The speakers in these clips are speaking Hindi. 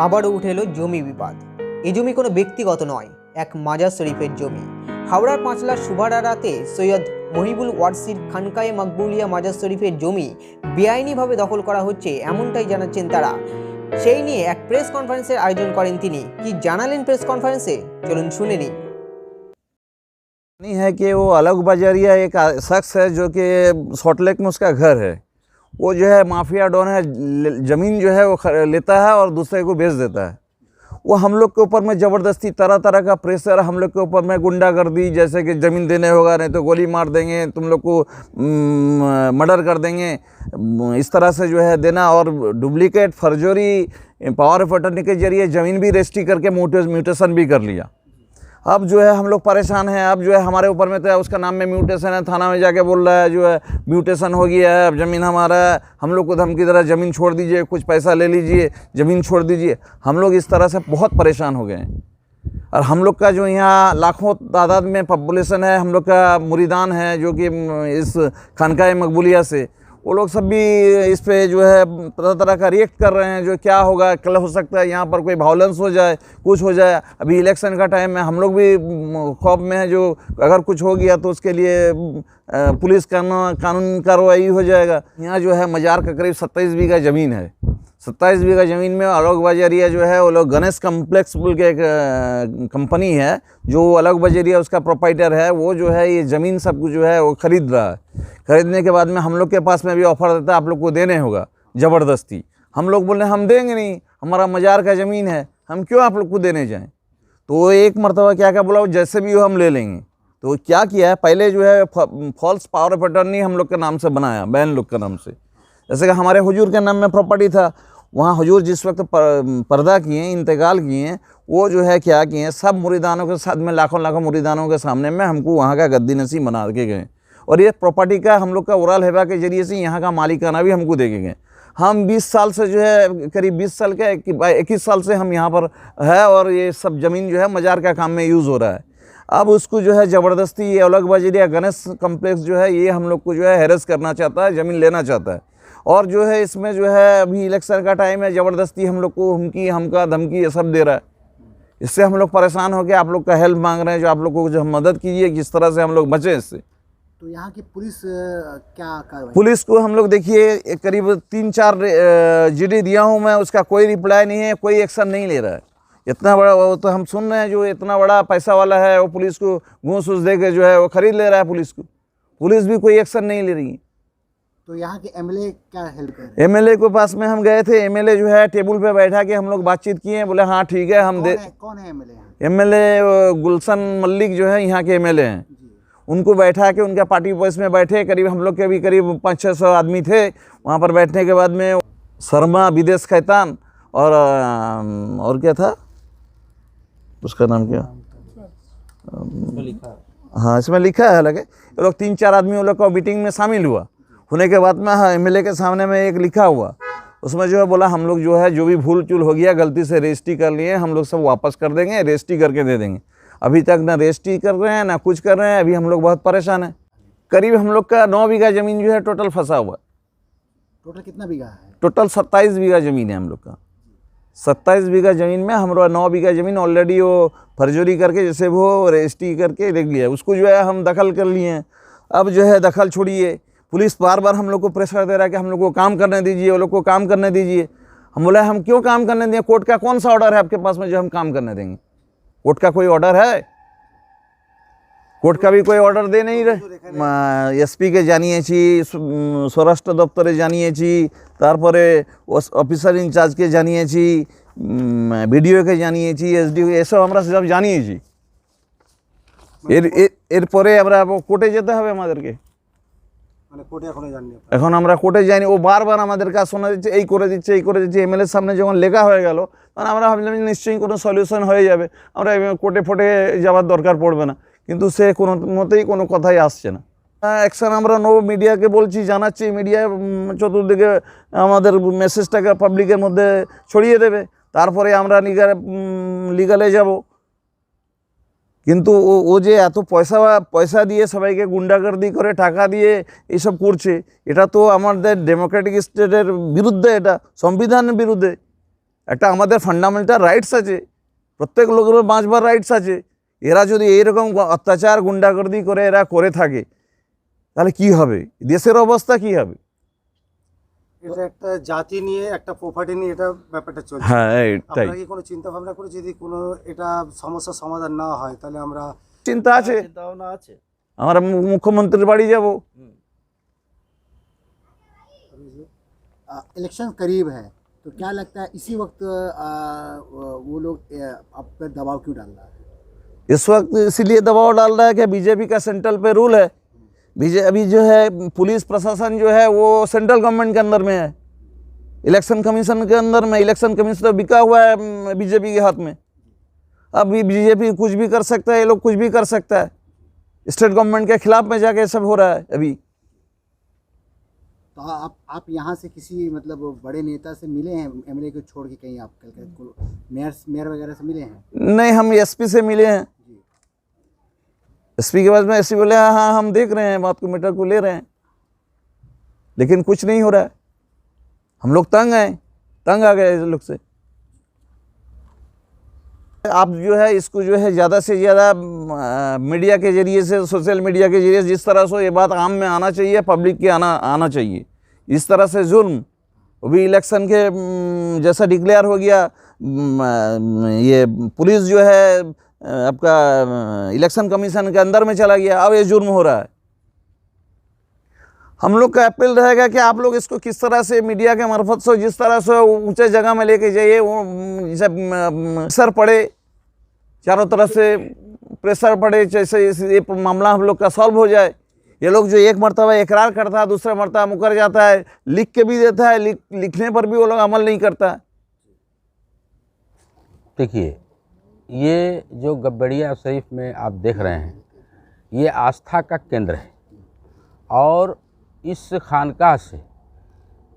আবারও উঠে এলো জমি বিবাদ। এই জমি কোনো ব্যক্তিগত নয়, এক মাজার শরীফের জমি। হাওড়ার পাঁচলার সুভারারাতে সৈয়দ মহিবুল ওয়ারসির খানকায়ে মকবুলিয়া মাজার শরীফের জমি বেআইনিভাবে দখল করা হচ্ছে, এমনটাই জানাচ্ছেন তারা। সেই নিয়ে এক প্রেস কনফারেন্সের আয়োজন করেন তিনি। কি জানালেন প্রেস কনফারেন্সে, চলুন শুনে নিন। नहीं है कि वो अलग बाजारिया एक शख्स है जो कि सॉल्टलेक में उसका घर है। वो जो है माफिया डॉन है, ज़मीन जो है वो लेता है और दूसरे को बेच देता है। वो हम लोग के ऊपर में ज़बरदस्ती तरह तरह का प्रेशर हम लोग के ऊपर में गुंडागर्दी, जैसे कि ज़मीन देने होगा नहीं तो गोली मार देंगे, तुम लोग को मर्डर कर देंगे, इस तरह से जो है देना। और duplicate forgery power of attorney के जरिए ज़मीन भी रजिस्ट्री करके म्यूटेशन भी कर लिया। अब जो है हम लोग परेशान हैं। अब जो है हमारे ऊपर में तो उसका नाम में म्यूटेशन है, थाना में जाके बोल रहा है जो है म्यूटेशन हो गया है, अब ज़मीन हमारा है, हम लोग को धमकी दे रहा है ज़मीन छोड़ दीजिए, कुछ पैसा ले लीजिए, ज़मीन छोड़ दीजिए। हम लोग इस तरह से बहुत परेशान हो गए हैं। और हम लोग का जो यहाँ लाखों तादाद में पॉपुलेशन है, हम लोग का मुरीदान है जो कि इस खानकाए मकबूलिया से, वो लोग सब भी इस पे जो है तरह तरह का रिएक्ट कर रहे हैं। जो क्या होगा, कल हो सकता है यहाँ पर कोई वायलेंस हो जाए, कुछ हो जाए। अभी इलेक्शन का टाइम है, हम लोग भी खौफ में है, जो अगर कुछ हो गया तो उसके लिए पुलिस कानून कार्रवाई हो जाएगा। यहाँ जो है मजार का करीब 27 बीघा ज़मीन है। 27 बीघा ज़मीन में अलग बाजारिया जो है वो लोग गणेश कम्प्लेक्स बोल के एक कंपनी है, जो अलग बाजारिया उसका प्रोप्राइटर है, वो जो है ये ज़मीन सब कुछ जो है वो ख़रीद रहा है। ख़रीदने के बाद में हम लोग के पास में भी ऑफ़र देता है, आप लोग को देने होगा ज़बरदस्ती। हम लोग बोले हम देंगे नहीं, हमारा मजार का ज़मीन है, हम क्यों आप लोग को देने जाएँ। तो वो एक मरतबा क्या बोला, जैसे भी हो हम ले लेंगे। तो क्या किया है, पहले जो है फॉल्स पावर ऑफ अटर्नी हम लोग के नाम से बनाया, बहन लोग के नाम से। जैसे कि हमारे हुजूर के नाम में प्रॉपर्टी था, वहाँ हुजूर जिस वक्त पर्दा किए, इंतकाल किए, वो जो है क्या किए, सब मुरीदानों के साथ में लाखों लाखों मुरीदानों के सामने में हमको वहाँ का गद्दी नसीब बना के गए। और ये प्रॉपर्टी का हम लोग का उराल हिबा के जरिए से यहाँ का मालिकाना भी हमको दे के गए। हम 20 साल से जो है, करीब 20 साल के 21 साल से हम यहाँ पर है, और ये सब ज़मीन जो है मजार का काम में यूज़ हो रहा है। अब उसको जो है ज़बरदस्ती ये अलग बाजारिया गणेश कम्प्लेक्स जो है ये हम लोग को जो है हैरेस करना चाहता है, ज़मीन लेना चाहता है। और जो है इसमें जो है अभी इलेक्शन का टाइम है, ज़बरदस्ती हम लोग को हमका धमकी ये सब दे रहा है। इससे हम लोग परेशान हो के आप लोग का हेल्प मांग रहे हैं, जो आप लोग को जो मदद कीजिए, किस तरह से हम लोग बचें इससे। तो यहाँ की पुलिस क्या कार्रवाई? पुलिस को हम लोग देखिए करीब 3-4 जीडी दिया हूँ मैं, उसका कोई रिप्लाई नहीं है, कोई एक्शन नहीं ले रहा है। इतना बड़ा वो तो हम सुन रहे हैं, जो इतना बड़ा पैसा वाला है वो पुलिस को घूस उस दे के जो है वो खरीद ले रहा है पुलिस को। पुलिस भी कोई एक्शन नहीं ले रही है। तो यहाँ के एमएलए क्या हेल्प कर रहे हैं? एमएलए के पास में हम गए थे, एमएलए जो है टेबल पे बैठा के हम लोग बातचीत किए, बोले हाँ ठीक है हम दे। कौन है एमएलए यहाँ? एमएलए गुलशन मल्लिक जो है यहाँ के एमएलए हैं, उनको बैठा के उनका पार्टी ऑफिस में बैठे। करीब हम लोग के भी करीब 500-600 आदमी थे वहाँ पर। बैठने के बाद में शर्मा विदेश खैतान और क्या था उसका नाम, क्या हाँ इसमें लिखा है। हालांकि ये लोग 3-4 आदमी वो लोग का मीटिंग में शामिल हुआ। होने के बाद में हाँ एमएलए के सामने में एक लिखा हुआ, उसमें जो है बोला हम लोग जो है जो भी भूल चूल हो गया, गलती से रजिस्ट्री कर लिए, हम लोग सब वापस कर देंगे, रजिस्ट्री करके दे देंगे। अभी तक ना रजिस्ट्री कर रहे हैं ना कुछ कर रहे हैं। अभी हम लोग बहुत परेशान हैं। करीब हम लोग का 9 बीघा ज़मीन जो है टोटल फंसा हुआ। टोटल कितना बीघा है? टोटल 27 बीघा ज़मीन है हम लोग का। 27 बीघा ज़मीन में हमारा 9 बीघा ज़मीन ऑलरेडी वो फर्जरी करके जैसे वो रजिस्ट्री करके रख लिया, उसको जो है हम दखल कर लिए हैं। अब जो है दखल छोड़िए, पुलिस बार बार हम लोग को प्रेशर दे रहा है कि हम लोग को काम करने दीजिए, वो लोग को काम करने दीजिए। हम बोला हम क्यों काम करने दें, कोर्ट का कौन सा ऑर्डर है आपके पास में जो हम काम करने देंगे? कोर्ट का कोई ऑर्डर है? कोर्ट का भी कोई ऑर्डर दे नहीं रहे। एसपी के जानिए, स्वराष्ट्र दफ्तरे जानिए, तारपरे ऑफिसर इंचार्ज के जानिए, ভিডিও के जानिए, एसडीओ এসব আমরা সব জানিয়েছি। এরপরে আমরা কোর্টে যেতে হবে আমাদেরকে। মানে কোর্টে এখনো যাননি? এখন আমরা কোর্টে যাইনি। ও বারবার আমাদের কাছে শোনা দিচ্ছে এই করে দিচ্ছে, এই করে দিচ্ছে। এমএলএর সামনে যখন লেখা হয়ে গেল তখন আমরা ভাবলাম নিশ্চয়ই কোনো সলিউশন হয়ে যাবে, আমরা কোর্টে ফোটে যাওয়ার দরকার পড়বে না। কিন্তু সে কোনো মতেই কোনো কথাই আসছে না। অ্যাকশন আমরা নেব, মিডিয়াকে বলছি, জানাচ্ছি, মিডিয়া চতুর্দিকে আমাদের মেসেজটাকে পাবলিকের মধ্যে ছড়িয়ে দেবে, তারপরে আমরা লিগালে যাব। কিন্তু ও যে এত পয়সা দিয়ে সবাইকে গুন্ডাগর্দি করে টাকা দিয়ে এইসব করছে, এটা তো আমাদের ডেমোক্রেটিক স্টেটের বিরুদ্ধে, এটা সংবিধানের বিরুদ্ধে। একটা আমাদের ফান্ডামেন্টাল রাইটস আছে, প্রত্যেক লোকের 5বার রাইটস আছে। এরা যদি এইরকম অত্যাচার গুন্ডাগর্দি করে এরা করে থাকে তাহলে কি হবে, দেশের অবস্থা কি হবে? এটা একটা জাতি নিয়ে একটা প্রপার্টি নিয়ে এটা ব্যাপারটা চলছে। হ্যাঁ এইটাই আপনারা কি কোনো চিন্তা ভাবনা করে যদি কোনো এটা সমস্যার সমাধান না হয় তাহলে আমরা চিন্তা আছে, আমরা মুখ্যমন্ত্রীর বাড়ি যাব। इलेक्शन करीब है तो क्या लगता है इसी वक्त वो लोग आप पर दबाव क्यों डाल रहा है? इस वक्त इसीलिए दबाव डाल रहा है कि बीजेपी का सेंट्रल पे रूल है। अभी जो है पुलिस प्रशासन जो है वो सेंट्रल गवर्नमेंट के अंदर में है, इलेक्शन कमीशन के अंदर में। इलेक्शन कमीशन तो बिका हुआ है बीजेपी के हाथ में। अभी बीजेपी कुछ भी कर सकता है, ये लोग कुछ भी कर सकता है। स्टेट गवर्नमेंट के खिलाफ में जाके सब हो रहा है अभी। तो आप यहाँ से किसी मतलब बड़े नेता से मिले हैं, एमएलए को छोड़ के कहीं आप कल मेयर वगैरह से मिले हैं? नहीं, हम एसपी से मिले हैं। एसपी के बाद में एसपी बोले हाँ हम देख रहे हैं, बात को मैटर को ले रहे हैं, लेकिन कुछ नहीं हो रहा है। हम लोग तंग आ गए इस लोग से। आप जो है इसको जो है ज़्यादा से ज़्यादा मीडिया के ज़रिए से, सोशल मीडिया के ज़रिए जिस तरह से ये बात आम में आना चाहिए, पब्लिक के आना चाहिए। इस तरह से जुल्म अभी इलेक्शन के जैसा डिक्लेयर हो गया, ये पुलिस जो है आपका इलेक्शन कमीशन के अंदर में चला गया, अब ये जुर्म हो रहा है। हम लोग का अपील रहेगा कि आप लोग इसको किस तरह से मीडिया के मार्फत से जिस तरह से ऊंचे जगह में लेके जाइए, वो जैसे प्रेशर पड़े, चारों तरफ से प्रेशर पड़े, जैसे ये मामला हम लोग का सॉल्व हो जाए। ये लोग जो एक मरतबा इकरार करता है, दूसरा मरतबा मुकर जाता है, लिख के भी देता है, लिखने पर भी वो लोग अमल नहीं करता है। देखिए, ये जो गब्बड़िया शरीफ में आप देख रहे हैं, ये आस्था का केंद्र है और इस खानकाह से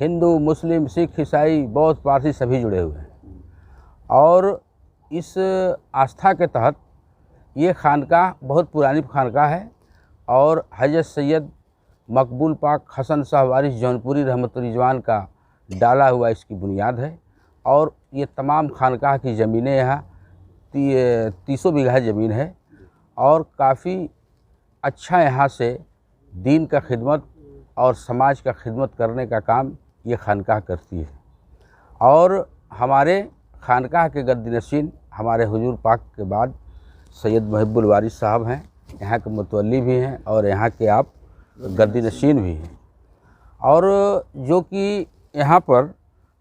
हिंदू, मुस्लिम, सिख, ईसाई, बौद्ध, पारसी सभी जुड़े हुए हैं। और इस आस्था के तहत ये खानकाह बहुत पुरानी खानकाह है और हज़रत सैयद मकबूल पाक हसन शाह वारिस जौनपुरी रहमतुल रिजवान का डाला हुआ इसकी बुनियाद है। और ये तमाम खानकाह की ज़मीनें यहाँ 300 बीघा ज़मीन है और काफ़ी अच्छा यहाँ से दीन का खिदमत और समाज का खिदमत करने का काम ये खानकाह करती है। और हमारे खानकाह के गद्दी नशीन हमारे हुजूर पाक के बाद सैयद मुहिब्बुल वारिस साहब हैं, यहाँ के मुतवल्ली भी हैं और यहाँ के आप गद्दी नशीन भी हैं। और जो कि यहाँ पर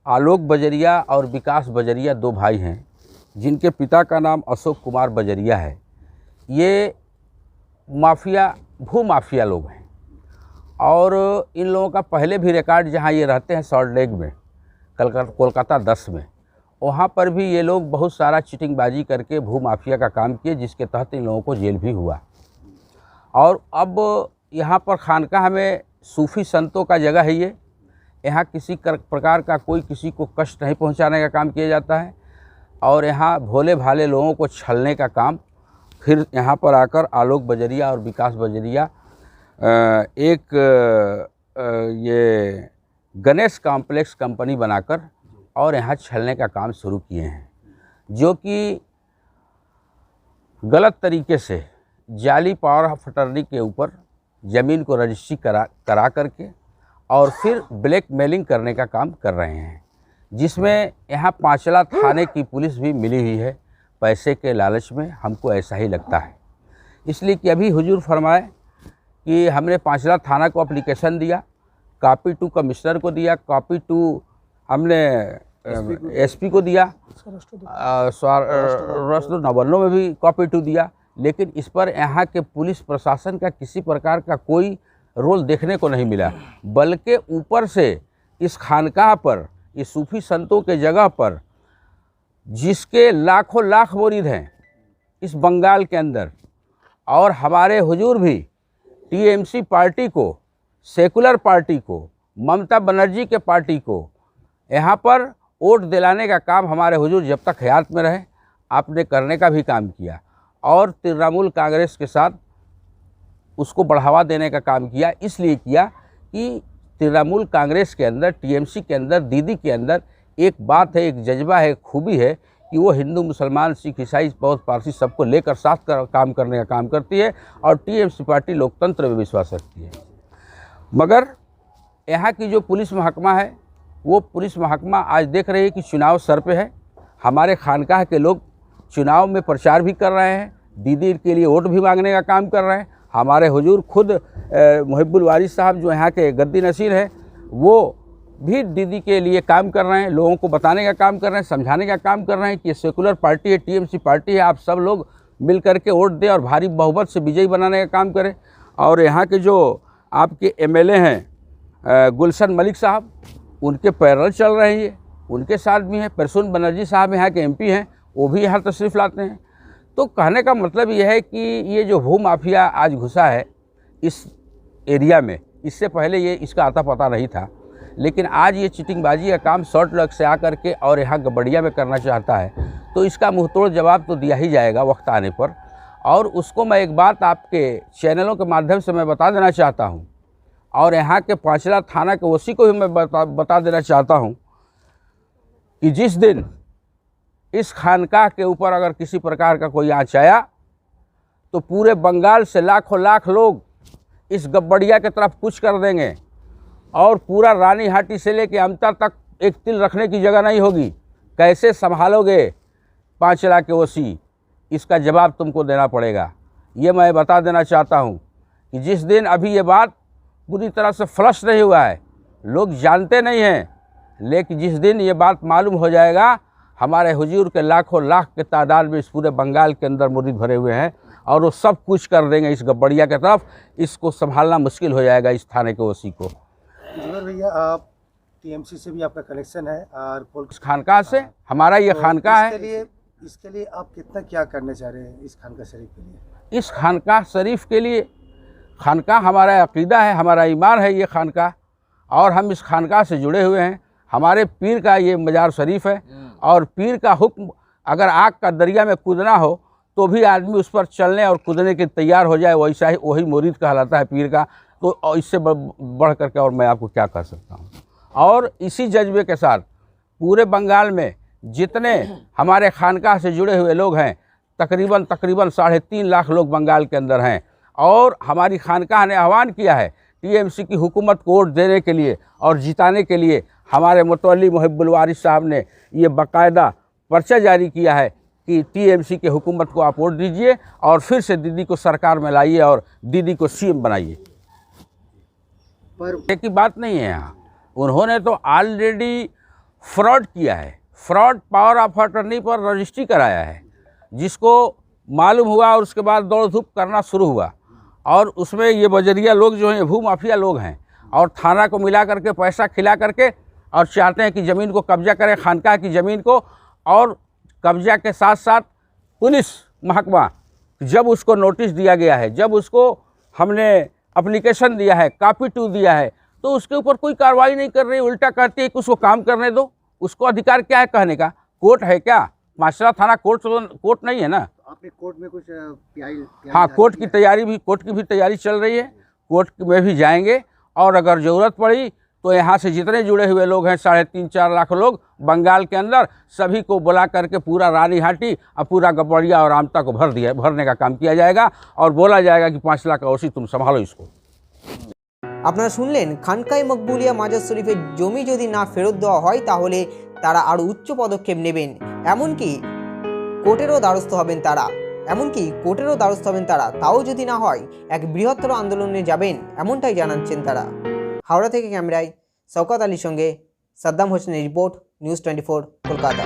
आलोक बजरिया और विकास बजरिया 2 भाई हैं, जिनके पिता का नाम अशोक कुमार बजरिया है। ये माफिया, भू माफिया लोग हैं और इन लोगों का पहले भी रिकॉर्ड, जहाँ ये रहते हैं सॉल्ट लेक में, कोलकाता 10 में, वहाँ पर भी ये लोग बहुत सारा चीटिंगबाजी करके भू माफिया का काम किए, जिसके तहत इन लोगों को जेल भी हुआ। और अब यहाँ पर खानकाह में सूफ़ी संतों का जगह है ये। यहाँ किसी प्रकार का कोई किसी को कष्ट नहीं पहुँचाने का काम किया जाता है और यहाँ भोले भाले लोगों को छलने का काम फिर यहाँ पर आकर आलोक बजरिया और विकास बजरिया एक ये गणेश कॉम्प्लेक्स कंपनी बनाकर और यहाँ छलने का काम शुरू किए हैं, जो कि गलत तरीके से जाली पावर ऑफ अटॉर्नी के ऊपर ज़मीन को रजिस्ट्री करा करके और फिर ब्लैक मेलिंग करने का काम कर रहे हैं, जिसमें यहाँ पांचला थाने की पुलिस भी मिली हुई है पैसे के लालच में। हमको ऐसा ही लगता है, इसलिए कि अभी हुजूर फरमाए कि हमने पांचला थाना को एप्लीकेशन दिया, कॉपी टू कमिश्नर को दिया, कॉपी टू हमने एसपी को दिया, राष्ट्र नवन्नों में भी कॉपी टू दिया, लेकिन इस पर यहाँ के पुलिस प्रशासन का किसी प्रकार का कोई रोल देखने को नहीं मिला। बल्कि ऊपर से इस खानकाह पर, इस सूफी संतों के जगह पर, जिसके लाखों लाख मुरीद हैं इस बंगाल के अंदर, और हमारे हुजूर भी टीएमसी पार्टी को, सेकुलर पार्टी को, ममता बनर्जी के पार्टी को यहाँ पर वोट दिलाने का काम हमारे हुजूर जब तक हयात में रहे आपने करने का भी काम किया, और तृणमूल कांग्रेस के साथ उसको बढ़ावा देने का काम किया। इसलिए किया कि तृणमूल कांग्रेस के अंदर, टीएमसी के अंदर, दीदी के अंदर एक बात है, एक जज्बा है, एक खूबी है कि वो हिंदू, मुसलमान, सिख, ईसाई, बौद्ध, पारसी सबको लेकर साथ काम करने का काम करती है और टीएमसी पार्टी लोकतंत्र में विश्वास रखती है। मगर यहाँ की जो पुलिस महकमा है, वो पुलिस महकमा आज देख रही है कि चुनाव सर पे है। हमारे खानकाह के लोग चुनाव में प्रचार भी कर रहे हैं, दीदी के लिए वोट भी मांगने का काम कर रहे हैं। हमारे हुजूर खुद मुहिब्बुल वारिस साहब जो यहाँ के गद्दी नसीर हैं, वो भी दीदी के लिए काम कर रहे हैं, लोगों को बताने का काम कर रहे हैं, समझाने का काम कर रहे हैं कि ये सेकुलर पार्टी है, टीएमसी पार्टी है, आप सब लोग मिल करके वोट दें और भारी बहुमत से विजयी बनाने का काम करें। और यहाँ के जो आपके एमएलए हैं गुलशन मलिक साहब, उनके पैरल चल रहे हैं, उनके साथ भी हैं। प्रसून बनर्जी साहब यहाँ के एमपी हैं, वो भी यहाँ तशरीफ़ लाते हैं। तो कहने का मतलब ये है कि ये जो भू माफिया आज घुसा है इस एरिया में, इससे पहले ये इसका आता पता नहीं था, लेकिन आज ये चिटिंगबाजी का काम शॉर्ट लग से आकर के और यहाँ गबड़िया में करना चाहता है, तो इसका मुंहतोड़ जवाब तो दिया ही जाएगा वक्त आने पर। और उसको मैं एक बात आपके चैनलों के माध्यम से मैं बता देना चाहता हूँ, और यहाँ के पांचला थाना के ओसी को भी मैं बता देना चाहता हूँ कि जिस दिन इस खानकाह के ऊपर अगर किसी प्रकार का कोई आँच आया तो पूरे बंगाल से लाखों लाख लोग इस गब्बड़िया की तरफ कूच कर देंगे और पूरा रानीहाटी से लेके अमता तक एक तिल रखने की जगह नहीं होगी। कैसे संभालोगे पांचला के ओसी, इसका जवाब तुमको देना पड़ेगा। ये मैं बता देना चाहता हूँ कि जिस दिन अभी ये बात पूरी तरह से फ्लश नहीं हुआ है, लोग जानते नहीं हैं, लेकिन जिस दिन ये बात मालूम हो जाएगा, हमारे हुजूर के लाखों लाख के तादाद में इस पूरे बंगाल के अंदर मुरीद भरे हुए हैं और वो सब कुछ कर देंगे इस गब्बड़िया की तरफ। इसको संभालना मुश्किल हो जाएगा इस थाने के ओसी को। जुबैर भैया, आप टीएमसी से भी आपका कनेक्शन है और इस खानकाह से हमारा ये तो खानकाह है। इसके लिए आप कितना क्या करना चाह रहे हैं इस खानकाह शरीफ के लिए? इस खानकाह शरीफ के लिए, खानकाह हमारा अकीदा है, हमारा ईमान है ये खानकाह, और हम इस खानकाह से जुड़े हुए हैं। हमारे पीर का ये मजार शरीफ है और पीर का हुक्म, अगर आग का दरिया में कूदना हो तो भी आदमी उस पर चलने और कूदने के तैयार हो जाए, वैसा ही वही मुरीद कहलाता है पीर का। तो इससे बढ़ करके और मैं आपको क्या कह सकता हूँ। और इसी जज्बे के साथ पूरे बंगाल में जितने हमारे खानकाह से जुड़े हुए लोग हैं, तकरीबन 3.5 लाख लोग बंगाल के अंदर हैं, और हमारी खानकाह ने आह्वान किया है टीएमसी की हुकूमत को वोट देने के लिए और जिताने के लिए। हमारे मुतवल्ली मुहिब्बुल वारिस साहब ने ये बाकायदा पर्चा जारी किया है कि टीएमसी के हुकूमत को आप वोट दीजिए और फिर से दीदी को सरकार में लाइए और दीदी को सीएम बनाइए। पर एक ही बात नहीं है, यहाँ उन्होंने तो ऑलरेडी फ्रॉड किया है, फ्रॉड पावर ऑफ अटर्नी पर रजिस्ट्री कराया है, जिसको मालूम हुआ और उसके बाद दौड़ धूप करना शुरू हुआ। और उसमें ये बजरिया लोग जो हैं, भू माफिया लोग हैं, और थाना को मिला करके पैसा खिला करके और चाहते हैं कि ज़मीन को कब्जा करें, खानकाह की ज़मीन को। और कब्जा के साथ साथ पुलिस महकमा, जब उसको नोटिस दिया गया है, जब उसको हमने एप्लीकेशन दिया है, कॉपी टू दिया है, तो उसके ऊपर कोई कार्रवाई नहीं कर रही, उल्टा कहती है कि उसको काम करने दो। उसको अधिकार क्या है कहने का? कोर्ट है क्या? माशरा थाना कोर्ट नहीं है ना। आपने कोर्ट में कुछ हाँ, कोर्ट की भी तैयारी चल रही है, कोर्ट में भी जाएंगे। और अगर ज़रूरत पड़ी तो यहाँ से जितने जुड़े हुए लोग हैं, 3.5-4 लाख लोग बंगाल के अंदर, सभी को बुला करके पूरा रानीहाटी और पूरा गब्बड़िया और आमता को भरने का काम किया जाएगा और बोला जाएगा कि 5 लाख का ओसी तुम संभालो इसको। আপনারা শুনলেন খানকায়ে মকবুলিয়া মাজার শরীফের জমি যদি না ফেরত দেওয়া হয় তাহলে তারা আরও উচ্চ পদক্ষেপ নেবেন, এমনকি কোর্টেরও দ্বারস্থ হবেন তারা। তাও যদি না হয় এক বৃহত্তর আন্দোলনে যাবেন, এমনটাই জানাচ্ছেন তারা। হাওড়া থেকে ক্যামেরায় শওকত আলীর সঙ্গে সাদ্দাম হোসেনের রিপোর্ট, নিউজ 24 কলকাতা।